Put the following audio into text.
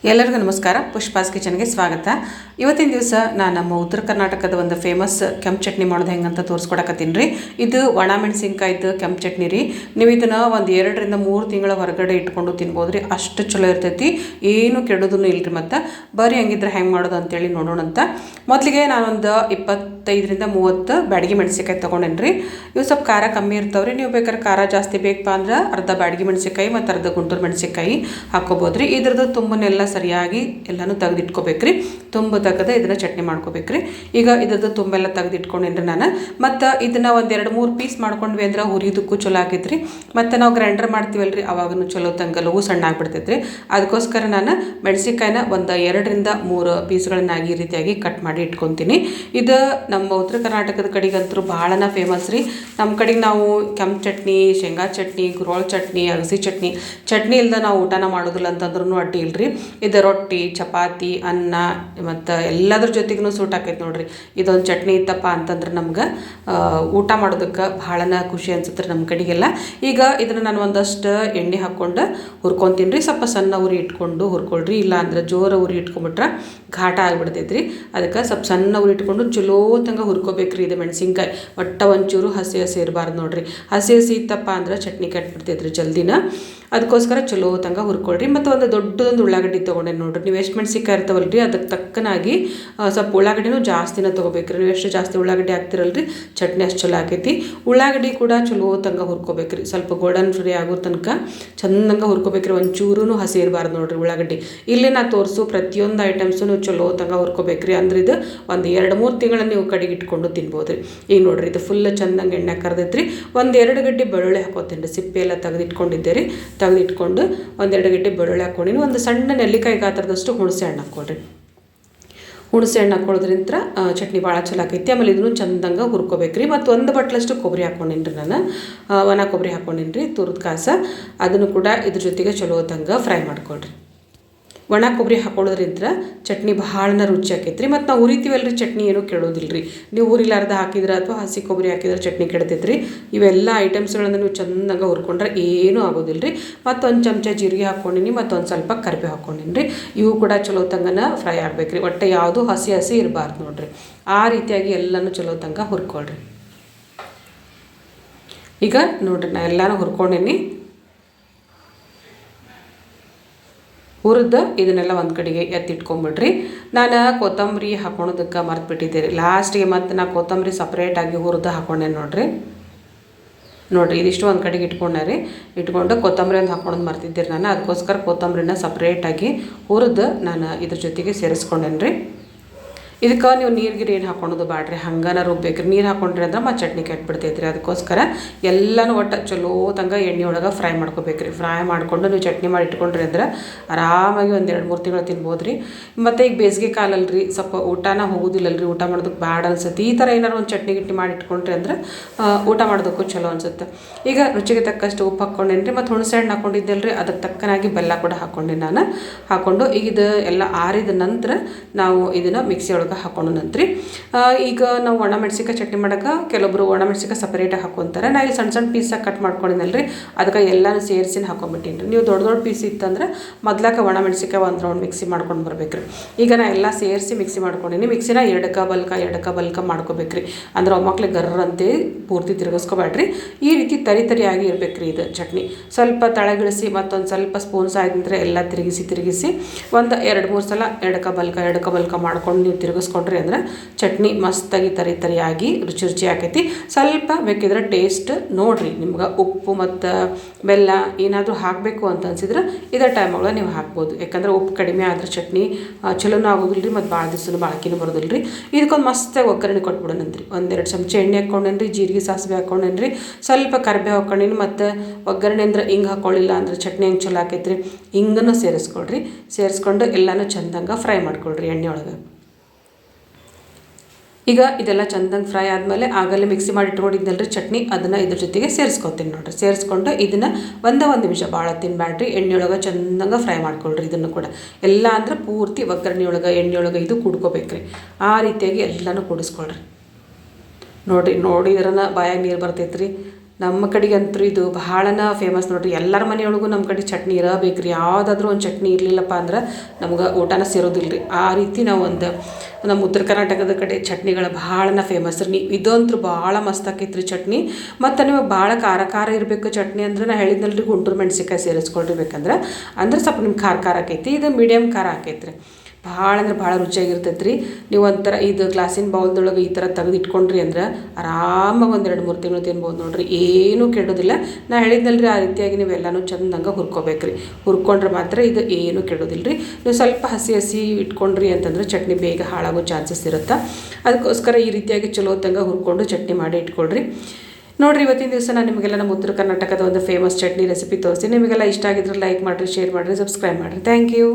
ಎಲ್ಲರಿಗೂ ನಮಸ್ಕಾರ. ಪುಷ್ಪಾಸ್ ಕಿಚನ್ಗೆ ಸ್ವಾಗತ. ಇವತ್ತಿನ ದಿವಸ ನಾನು ನಮ್ಮ ಉತ್ತರ ಕರ್ನಾಟಕದ ಒಂದು ಫೇಮಸ್ ಕೆಂಪು ಚಟ್ನಿ ಮಾಡೋದು ಹೆಂಗಂತ ತೋರಿಸ್ಕೊಡಕತ್ತೀನಿ ರೀ. ಇದು ಒಣ ಮೆಣಸಿನ್ಕಾಯ್ದು ಕೆಂಪು ಚಟ್ನಿ ರೀ. ನೀವು ಇದನ್ನು ಒಂದು 2 ರಿಂದ 3 ತಿಂಗಳ ಹೊರಗಡೆ ಇಟ್ಕೊಂಡು ತಿನ್ಬೋದು ರೀ. ಅಷ್ಟು ಚಲೋ ಇರ್ತೈತಿ, ಏನು ಕೆಡೋದೂ ಇಲ್ಲ ರೀ. ಮತ್ತು ಬರೀ ಹಂಗಿದ್ರೆ ಹೆಂಗೆ ಮಾಡೋದು ಅಂತೇಳಿ ನೋಡೋಣ ಅಂತ. ಮೊದಲಿಗೆ ನಾನೊಂದು 25 ರಿಂದ 30 ಬ್ಯಾಡಗಿ ಮೆಣಸಿನ್ಕಾಯಿ ತೊಗೊಂಡೇನಿ ರೀ. ಇವು ಸ್ವಲ್ಪ ಖಾರ ಕಮ್ಮಿ ಇರ್ತಾವೆ ರೀ. ನೀವು ಬೇಕಾದ್ರೆ ಖಾರ ಜಾಸ್ತಿ ಬೇಕಪ್ಪ ಅಂದ್ರೆ ಅರ್ಧ ಬ್ಯಾಡಗಿ ಮೆಣಸಿನ್ಕಾಯಿ ಮತ್ತು ಅರ್ಧ ಗುಂಟೂರು ಮೆಣಸಿನ್ಕಾಯಿ ಹಾಕ್ಕೋಬೋದು ರೀ. ಇದ್ರದ್ದು ತುಂಬನೆಲ್ಲ ಸರಿಯಾಗಿ ಎಲ್ಲನೂ ತೆಗೆದಿಟ್ಕೋಬೇಕ್ರಿ. ತುಂಬ ತೆಗೆದು ಇದನ್ನು ಚಟ್ನಿ ಮಾಡ್ಕೋಬೇಕ್ರಿ. ಈಗ ಇದ್ರದ್ದು ತುಂಬೆಲ್ಲ ತೆಗೆದಿಟ್ಕೊಂಡೇನ್ರಿ ನಾನು. ಮತ್ತು ಇದನ್ನು ಒಂದು 2-3 ಪೀಸ್ ಮಾಡ್ಕೊಂಡ್ವಿ ಅಂದ್ರೆ ಹುರಿಯೋದಕ್ಕೂ ಚಲೋ ಆಗೈತ್ರಿ. ಮತ್ತು ನಾವು ಗ್ರೈಂಡರ್ ಮಾಡ್ತೀವಲ್ರಿ, ಅವಾಗೂ ಚಲೋ ತಂಗಲವು ಸಣ್ಣ ಆಗ್ಬಿಡ್ತೈತ್ರಿ. ಅದಕ್ಕೋಸ್ಕರ ನಾನು ಮೆಣಸಿನ್ಕಾಯಿನ ಒಂದು 2 ರಿಂದ 3 ಪೀಸ್ಗಳನ್ನಾಗಿ ಈ ರೀತಿಯಾಗಿ ಕಟ್ ಮಾಡಿ ಇಟ್ಕೊತೀನಿ. ಇದು ನಮ್ಮ ಉತ್ತರ ಕರ್ನಾಟಕದ ಕಡೆಗಂತೂ ಭಾಳನ ಫೇಮಸ್ ರೀ. ನಮ್ಮ ಕಡೆಗೆ ನಾವು ಕೆಂಪು ಚಟ್ನಿ, ಶೇಂಗಾ ಚಟ್ನಿ, ಗುರೋಳ್ ಚಟ್ನಿ, ಅಗಸಿ ಚಟ್ನಿ ಇಲ್ಲದೆ ನಾವು ಊಟನ ಮಾಡೋದಿಲ್ಲ ಅಂತಂದ್ರೂ ಅಡ್ಡಿ ಇಲ್ರಿ. ಇದು ರೊಟ್ಟಿ, ಚಪಾತಿ, ಅನ್ನ ಮತ್ತು ಎಲ್ಲದ್ರ ಜೊತೆಗೂ ಸೂಟ್ ಆಕೈತೆ ನೋಡ್ರಿ. ಇದೊಂದು ಚಟ್ನಿ ಇತ್ತಪ್ಪ ಅಂತಂದ್ರೆ ನಮ್ಗೆ ಊಟ ಮಾಡೋದಕ್ಕೆ ಭಾಳನ ಖುಷಿ ಅನ್ಸುತ್ತೆ ನಮ್ಮ ಕಡೆಗೆಲ್ಲ. ಈಗ ಇದನ್ನು ನಾನು ಒಂದಷ್ಟು ಎಣ್ಣೆ ಹಾಕ್ಕೊಂಡು ಹುರ್ಕೊತೀನಿ ರೀ. ಸ್ವಲ್ಪ ಸಣ್ಣ ಉರಿ ಇಟ್ಕೊಂಡು ಹುರ್ಕೊಳ್ರಿ, ಇಲ್ಲ ಅಂದ್ರೆ ಜೋರ ಉರಿ ಇಟ್ಕೊಂಬಿಟ್ರೆ ಘಾಟ ಆಗಿಬಿಡ್ತೈತ್ರಿ. ಅದಕ್ಕೆ ಸ್ವಲ್ಪ ಸಣ್ಣ ಉರಿ ಇಟ್ಕೊಂಡು ಚಲೋ ತಂಗ ಹುರ್ಕೋಬೇಕ್ರಿ. ಇದು ಮೆಣಸಿನ್ಕಾಯಿ ಒಟ್ಟ ಒಂಚೂರು ಹಸಿ ಇರಬಾರ್ದು ನೋಡ್ರಿ. ಹಸಿ ಇತ್ತಪ್ಪ ಅಂದ್ರೆ ಚಟ್ನಿ ಕೆಟ್ಬಿಡ್ತೈತ್ರಿ ಜಲ್ದಿನ. ಅದಕ್ಕೋಸ್ಕರ ಚಲೋ ತಂಗ ಹುರ್ಕೊಳ್ರಿ. ಮತ್ತು ಒಂದು ದೊಡ್ಡದೊಂದು ಉಳ್ಳಾಗಡ್ಡಿ ತೊಗೊಂಡೆ ನೋಡ್ರಿ. ನೀವು ಎಷ್ಟು ಮೆಣಸಿನ್ಕಾಯಿ ಇರ್ತಾವಲ್ರಿ ಅದಕ್ಕೆ ತಕ್ಕನಾಗಿ ಸ್ವಲ್ಪ ಉಳ್ಳಾಗಡ್ಡಿನೂ ಜಾಸ್ತಿನ ತೊಗೋಬೇಕ್ರಿ. ನೀವು ಎಷ್ಟು ಜಾಸ್ತಿ ಉಳ್ಳಾಗಡ್ಡಿ ಹಾಕ್ತಿರಲ್ರಿ ಚಟ್ನಿ ಅಷ್ಟು ಚಲೋ ಆಕೈತಿ. ಉಳ್ಳಾಗಡ್ಡಿ ಕೂಡ ಚಲೋ ತಂಗ ಹುರ್ಕೋಬೇಕ್ರಿ. ಸ್ವಲ್ಪ ಗೋಲ್ಡನ್ ಫ್ರೈ ಆಗೋ ತನಕ ಚಂದಂಗ ಹುರ್ಕೋಬೇಕ್ರಿ. ಒಂಚೂರೂ ಹಸಿ ಇರಬಾರ್ದು ನೋಡ್ರಿ ಉಳ್ಳಾಗಡ್ಡಿ. ಇಲ್ಲಿ ನಾ ತೋರಿಸು ಪ್ರತಿಯೊಂದು ಐಟಮ್ಸು ನೀವು ಚಲೋ ತಂಗ ಹುರ್ಕೋಬೇಕ್ರಿ. ಅಂದ್ರೆ ಇದು ಒಂದು 2-3 ತಿಂಗಳ ನೀವು ಕಡೆಗೆ ಇಟ್ಕೊಂಡು ತಿನ್ಬೋದು ರೀ. ಈಗ ನೋಡ್ರಿ ಇದು ಫುಲ್ ಚಂದಂಗೆ ಎಣ್ಣೆ ಕರೆದೈತ್ರಿ. ಒಂದು 2 ಗಡ್ಡೆ ಬೆಳ್ಳುಳ್ಳಿ ಹಾಕೋತೀನಿ ರೀ. ಸಿಪ್ಪೆ ಎಲ್ಲ ತೆಗೆದಿಟ್ಕೊಂಡಿದ್ದೆ ರೀ. ತೆಗೆದಿಟ್ಕೊಂಡು 1-2 ಗಡ್ಡೆ ಬೆಳ್ಳುಳ್ಳಿ ಹಾಕ್ಕೊಂಡಿನಿ. ಒಂದು ಸಣ್ಣ ನೆಲ್ಲಿಕಾಯಿ ಗಾತ್ರದಷ್ಟು ಹುಣಸೆ ಹಣ್ಣು ಹಾಕ್ಕೊಳ್ರಿ. ಹುಣಸೆ ಹಣ್ಣು ಹಾಕೊಳ್ಳೋದ್ರಿಂದ ಚಟ್ನಿ ಭಾಳ ಚಲೋ ಆಕೈತಿ. ಆಮೇಲೆ ಇದನ್ನು ಚಂದಂಗೆ ಹುರ್ಕೋಬೇಕ್ರಿ. ಮತ್ತು 1 ಬಟ್ಲಷ್ಟು ಕೊಬ್ಬರಿ ಹಾಕ್ಕೊಂಡಿನಿ ರೀ. ನಾನು ಒಣ ಕೊಬ್ಬರಿ ಹಾಕ್ಕೊಂಡಿನಿ ರೀ, ತುರಿದ ಕಾಸ. ಅದನ್ನು ಕೂಡ ಇದ್ರ ಜೊತೆಗೆ ಚಲೋ ತಂಗ ಫ್ರೈ ಮಾಡ್ಕೊಳ್ರಿ. ಒಣ ಕೊಬ್ಬರಿ ಹಾಕೊಳ್ಳೋದ್ರಿಂದ ಚಟ್ನಿ ಭಾಳನ ರುಚಿ ಆಕೈತ್ರಿ. ಮತ್ತು ನಾವು ಉರಿತೀವಲ್ರಿ ಚಟ್ನಿ ಏನೂ ಕೆಡೋದಿಲ್ಲ ರೀ. ನೀವು ಉರಿಲಾರ್ದ ಹಾಕಿದ್ರೆ ಅಥವಾ ಹಸಿ ಕೊಬ್ಬರಿ ಹಾಕಿದ್ರೆ ಚಟ್ನಿ ಕೆಡ್ತೈತ್ರಿ. ಇವೆಲ್ಲ ಐಟಮ್ಸ್ಗಳನ್ನು ನೀವು ಚಂದಂಗೆ ಹುರ್ಕೊಂಡ್ರೆ ಏನೂ ಆಗೋದಿಲ್ಲ ರೀ. ಮತ್ತು 1 ಚಮಚ ಜೀರಿಗೆ ಹಾಕ್ಕೊಂಡಿನಿ ಮತ್ತು ಒಂದು ಸ್ವಲ್ಪ ಕರಿಬೇವು ಹಾಕ್ಕೊಂಡಿನಿ ರೀ. ಇವು ಕೂಡ ಚಲೋ ತಂಗನ ಫ್ರೈ ಆಗ್ಬೇಕ್ರಿ. ಒಟ್ಟು ಯಾವುದೂ ಹಸಿ ಇರಬಾರ್ದು ನೋಡ್ರಿ. ಆ ರೀತಿಯಾಗಿ ಎಲ್ಲನೂ ಚಲೋ ತಂಗ ಹುರ್ಕೊಳ್ರಿ. ಈಗ ನೋಡ್ರಿ ನಾ ಎಲ್ಲನೂ ಹುರ್ಕೊಂಡಿನಿ. ಹುರಿದು ಇದನ್ನೆಲ್ಲ ಒಂದು ಕಡೆಗೆ ಎತ್ತಿಟ್ಕೊಂಬಿಡ್ರಿ. ನಾನು ಕೊತ್ತಂಬರಿ ಹಾಕೊಳೋದಕ್ಕೆ ಮರ್ತ್ಬಿಟ್ಟಿದ್ದೆ ರೀ. ಲಾಸ್ಟಿಗೆ ಮತ್ತು ನಾ ಕೊತ್ತಂಬರಿ ಸಪ್ರೇಟಾಗಿ ಹುರಿದು ಹಾಕ್ಕೊಂಡೆ ನೋಡ್ರಿ. ಇದಿಷ್ಟು ಒಂದು ಕಡೆಗೆ ಇಟ್ಕೊಂಡೆ ರೀ. ಇಟ್ಕೊಂಡು ಕೊತ್ತಂಬರಿ ಒಂದು ಹಾಕ್ಕೊಳೋದು ಮರ್ತಿದ್ದೆ ನಾನು. ಅದಕ್ಕೋಸ್ಕರ ಕೊತ್ತಂಬರಿನ ಸಪ್ರೇಟಾಗಿ ಹುರಿದು ನಾನು ಇದ್ರ ಜೊತೆಗೆ ಸೇರಿಸ್ಕೊಂಡೇನಿ ರೀ. ಇದಕ್ಕೆ ನೀವು ನೀರು ಏನು ಹಾಕ್ಕೊಳೋದು ಬ್ಯಾಡ್ರಿ, ಹಂಗನ ರುಬ್ಬೇಕ್ರಿ. ನೀರು ಹಾಕ್ಕೊಂಡ್ರಿ ಅಂದ್ರೆ ಮತ್ತು ಚಟ್ನಿ ಕೆಟ್ಬಿಡ್ತೈತ್ರಿ. ಅದಕ್ಕೋಸ್ಕರ ಎಲ್ಲನೂ ಒಟ್ಟು ಚಲೋ ತಂಗ ಎಣ್ಣೆ ಒಳಗೆ ಫ್ರೈ ಮಾಡ್ಕೋಬೇಕ್ರಿ. ಫ್ರೈ ಮಾಡಿಕೊಂಡು ನೀವು ಚಟ್ನಿ ಮಾಡಿ ಇಟ್ಕೊಂಡ್ರಿ ಅಂದ್ರೆ ಆರಾಮಾಗಿ ಒಂದು 2-3 ತಿಂಗಳು ತಿನ್ಬೋದು ರೀ. ಮತ್ತು ಈಗ ಬೇಸಿಗೆ ಕಾಲಲ್ರಿ, ಸ್ವಲ್ಪ ಊಟನ ಹೋಗೋದಿಲ್ಲಲ್ರಿ, ಊಟ ಮಾಡೋದಕ್ಕೆ ಬ್ಯಾಡ ಅನ್ಸುತ್ತೆ. ಈ ಥರ ಏನಾರು ಒಂದು ಚಟ್ನಿ ಮಾಡಿ ಇಟ್ಕೊಂಡ್ರಿ ಅಂದ್ರೆ ಊಟ ಮಾಡೋದಕ್ಕೂ ಚಲೋ ಅನ್ಸುತ್ತೆ. ಈಗ ರುಚಿಗೆ ತಕ್ಕಷ್ಟು ಉಪ್ಪು ಹಾಕ್ಕೊಂಡೇನಿ ರೀ. ಮತ್ತು ಹುಣಸೆ ಹಣ್ಣು ಹಾಕ್ಕೊಂಡಿದ್ದೆಲ್ಲ ರೀ, ಅದಕ್ಕೆ ತಕ್ಕನಾಗಿ ಬೆಲ್ಲ ಕೂಡ ಹಾಕ್ಕೊಂಡೆ ನಾನು. ಹಾಕ್ಕೊಂಡು ಈಗ ಇದು ಎಲ್ಲ ಆರಿದ ನಂತರ ನಾವು ಇದನ್ನು ಮಿಕ್ಸಿ ಒಳಗೆ ಹಾಕೊಂಡು ನಂತರ ಈಗ ನಾವು ಒಣ ಮೆಣಸಿನ್ಕಾಯಿ ಚಟ್ನಿ ಮಾಡೋಕೆ ಕೆಲವೊಬ್ರು ಒಣ ಮೆಣಸಿನ್ಕಾಯಿ ಸಪ್ರೇಟಾಗಿ ಹಾಕ್ಕೊಂತಾರೆ. ನಾ ಇಲ್ಲಿ ಸಣ್ಣ ಪೀಸಾಗಿ ಕಟ್ ಮಾಡ್ಕೊಂಡಿನಲ್ರಿ, ಅದಕ್ಕೆ ಎಲ್ಲನೂ ಸೇರಿಸಿ ಹಾಕೊಂಡ್ಬಿಟ್ಟಿನಿ ರೀ. ನೀವು ದೊಡ್ಡ ಪೀಸ್ ಇತ್ತಂದ್ರೆ ಮೊದ್ಲಕ್ಕೆ ಒಣ ಮೆಣಸಿನ್ಕಾಯಿ ಒಂದು ರೌಂಡ್ ಮಿಕ್ಸಿ ಮಾಡ್ಕೊಂಡು ಬರ್ಬೇಕ್ರಿ. ಈಗ ನಾ ಎಲ್ಲ ಸೇರಿಸಿ ಮಿಕ್ಸಿ ಮಾಡ್ಕೊಂಡಿನಿ. ಮಿಕ್ಸಿನ ಎರಡಕ್ಕ ಬಲ್ಕ ಮಾಡ್ಕೋಬೇಕ್ರಿ. ಅಂದ್ರೆ ಒಮ್ಮಕ್ಳಿಗೆ ಗರ್ರಂತೆ ಪೂರ್ತಿ ತಿರುಗಿಸ್ಕೋಬೇಡ್ರಿ. ಈ ರೀತಿ ತರಿಯಾಗಿ ಇರಬೇಕ್ರಿ ಇದು ಚಟ್ನಿ. ಸ್ವಲ್ಪ ತಳಗಿಳಿಸಿ ಮತ್ತೊಂದು ಸ್ವಲ್ಪ ಸ್ಪೂನ್ ಸಾಯ್ದಂದ್ರೆ ಎಲ್ಲ ತಿರುಗಿಸಿ ಒಂದು 2-3 ಸಲ ಎಡಕ ಬಲ್ಕ ಮಾಡ್ಕೊಂಡು ನೀವು ತಿರುಗಿಸ್ಕೊಂಡ್ರಿ ಅಂದ್ರೆ ಚಟ್ನಿ ಮಸ್ತಾಗಿ ತರಿಯಾಗಿ ರುಚಿ ಆಕೈತಿ. ಸ್ವಲ್ಪ ಬೇಕಿದ್ರೆ ಟೇಸ್ಟ್ ನೋಡಿರಿ, ನಿಮ್ಗೆ ಉಪ್ಪು ಮತ್ತು ಬೆಲ್ಲ ಏನಾದರೂ ಹಾಕಬೇಕು ಅಂತ ಅನ್ಸಿದ್ರೆ ಇದೇ ಟೈಮ್ ಒಳಗೆ ನೀವು ಹಾಕ್ಬೋದು. ಯಾಕಂದ್ರೆ ಉಪ್ಪು ಕಡಿಮೆ ಆದರೆ ಚಟ್ನಿ ಚಲೋನೂ ಆಗೋದಿಲ್ಲ ರೀ, ಮತ್ತು ಭಾಳ ದಿವಸನೂ ಬಾಳಕಿನೂ ಬರೋದಿಲ್ಲ ರೀ. ಇದಕ್ಕೊಂದು ಮಸ್ತಾಗಿ ಒಗ್ಗರಣೆ ಕೊಟ್ಬಿಡೋಣಂತ್ರಿ. 1-2 ಚಮಚ ಎಣ್ಣೆ ಹಾಕ್ಕೊಂಡೇನಿ ರೀ, ಜೀರಿಗೆ ಸಾಸಿವೆ ಹಾಕ್ಕೊಂಡೇನಿ ರೀ, ಸ್ವಲ್ಪ ಕರಿಬೇವು ಹಾಕ್ಕೊಂಡೀನಿ. ಮತ್ತು ಒಗ್ಗರಣೆ ಅಂದ್ರೆ ಹಿಂಗೆ ಹಾಕ್ಕೊಳ್ಳಿಲ್ಲ ಅಂದ್ರೆ ಚಟ್ನಿ ಹೆಂಗೆ ಚಲೋ ಆಕೈತ್ರಿ. ಹಿಂಗನ್ನು ಸೇರಿಸ್ಕೊಂಡು ಎಲ್ಲನೂ ಚಂದಂಗೆ ಫ್ರೈ ಮಾಡ್ಕೊಳ್ರಿ ಎಣ್ಣೆ ಒಳಗೆ. ಈಗ ಇದೆಲ್ಲ ಚಂದಂಗೆ ಫ್ರೈ ಆದಮೇಲೆ ಆಗಲೇ ಮಿಕ್ಸಿ ಮಾಡಿ ಇಟ್ಕೊಂಡಿದ್ದಲ್ರಿ ಚಟ್ನಿ, ಅದನ್ನು ಇದ್ರ ಜೊತೆಗೆ ಸೇರಿಸ್ಕೊತೀನಿ ನೋಡಿರಿ. ಸೇರಿಸ್ಕೊಂಡು ಇದನ್ನು 1 ನಿಮಿಷ ಭಾಳ ತಿನ್ಬ್ಯಾಡ್ರಿ, ಎಣ್ಣೆಯೊಳಗೆ ಚಂದಂಗೆ ಫ್ರೈ ಮಾಡ್ಕೊಳ್ರಿ. ಇದನ್ನು ಕೂಡ ಎಲ್ಲ ಅಂದ್ರೆ ಪೂರ್ತಿ ಒಗ್ಗರಣೆ ಒಳಗೆ ಎಣ್ಣೆ ಒಳಗೆ ಇದು ಕುಡ್ಕೋಬೇಕ್ರಿ. ಆ ರೀತಿಯಾಗಿ ಎಲ್ಲನೂ ಕುಡಿಸ್ಕೊಳ್ರಿ. ನೋಡಿದ್ರನ ಬಾಯಾಗ ನೀರು ಬರ್ತೈತ್ರಿ. ನಮ್ಮ ಕಡೆಗಂತೂ ಇದು ಬಹಳನ ಫೇಮಸ್ ನೋಡಿರಿ. ಎಲ್ಲರ ಮನೆಯೊಳಗೂ ನಮ್ಮ ಕಡೆ ಚಟ್ನಿ ಇರಬೇಕು ರೀ. ಯಾವುದಾದ್ರೂ ಒಂದು ಚಟ್ನಿ ಇರಲಿಲ್ಲಪ್ಪ ಅಂದ್ರೆ ನಮ್ಗೆ ಊಟನ ಸೇರೋದಿಲ್ಲ ರೀ. ಆ ರೀತಿ ನಾವು ನಮ್ಮ ಉತ್ತರ ಕರ್ನಾಟಕದ ಕಡೆ ಚಟ್ನಿಗಳು ಭಾಳನ ಫೇಮಸ್ ರೀ. ಇದಂತೂ ಭಾಳ ಮಸ್ತ್ ಆಕೈತೆ ರೀ ಚಟ್ನಿ. ಮತ್ತು ನಿಮಗೆ ಭಾಳ ಖಾರ ಖಾರ ಇರಬೇಕು ಚಟ್ನಿ ಅಂದ್ರೆ ನಾ ಹೇಳಿದ್ನಲ್ರಿ ಗುಂಟೂರು ಮೆಣಸಿನ್ಕಾಯಿ ಸೇರಿಸ್ಕೊಂಡಿರ್ಬೇಕಂದ್ರೆ ಅಂದ್ರೆ ಸ್ವಲ್ಪ ನಿಮ್ಗೆ ಖಾರ ಖಾರ ಆಕೈತಿ. ಇದು ಮೀಡಿಯಮ್ ಖಾರ ಆಕೈತೆ ರೀ. ಭಾಳ ಅಂದ್ರೆ ಭಾಳ ರುಚಿಯಾಗಿರ್ತೈತೆ ರೀ. ನೀವು ಒಂಥರ ಇದು ಗ್ಲಾಸಿನ ಬೌಲ್ದೊಳಗೆ ಈ ಥರ ತೆಗೆದು ಇಟ್ಕೊಂಡ್ರಿ ಅಂದ್ರೆ ಆರಾಮಾಗಿ ಒಂದು 2-3 ತಿಂಗಳು ತಿನ್ಬೋದು ನೋಡಿರಿ. ಏನೂ ಕೆಡೋದಿಲ್ಲ. ನಾ ಹೇಳಿದ್ನಲ್ರಿ ಆ ರೀತಿಯಾಗಿ ನೀವು ಎಲ್ಲನೂ ಚಂದಂಗೆ ಹುರ್ಕೋಬೇಕು ರೀ. ಹುರ್ಕೊಂಡ್ರೆ ಮಾತ್ರ ಇದು ಏನೂ ಕೆಡೋದಿಲ್ಲ ರೀ. ನೀವು ಸ್ವಲ್ಪ ಹಸಿ ಹಸಿ ಇಟ್ಕೊಂಡ್ರಿ ಅಂತಂದ್ರೆ ಚಟ್ನಿ ಬೇಗ ಹಾಳಾಗೋ ಚಾನ್ಸಸ್ ಇರುತ್ತೆ. ಅದಕ್ಕೋಸ್ಕರ ಈ ರೀತಿಯಾಗಿ ಚಲೋ ಹೊತ್ತಂಗೆ ಹುರ್ಕೊಂಡು ಚಟ್ನಿ ಮಾಡಿ ಇಟ್ಕೊಳ್ರಿ. ನೋಡಿರಿ, ಇವತ್ತಿನ ದಿವಸ ನಾನು ನಿಮಗೆಲ್ಲ ನಮ್ಮ ಉತ್ತರ ಕರ್ನಾಟಕದ ಒಂದು ಫೇಮಸ್ ಚಟ್ನಿ ರೆಸಿಪಿ ತೋರಿಸಿ. ನಿಮಗೆಲ್ಲ ಇಷ್ಟ ಆಗಿದ್ರೆ ಲೈಕ್ ಮಾಡಿರಿ, ಶೇರ್ ಮಾಡಿರಿ, ಸಬ್ಸ್ಕ್ರೈಬ್ ಮಾಡಿರಿ. Thank you.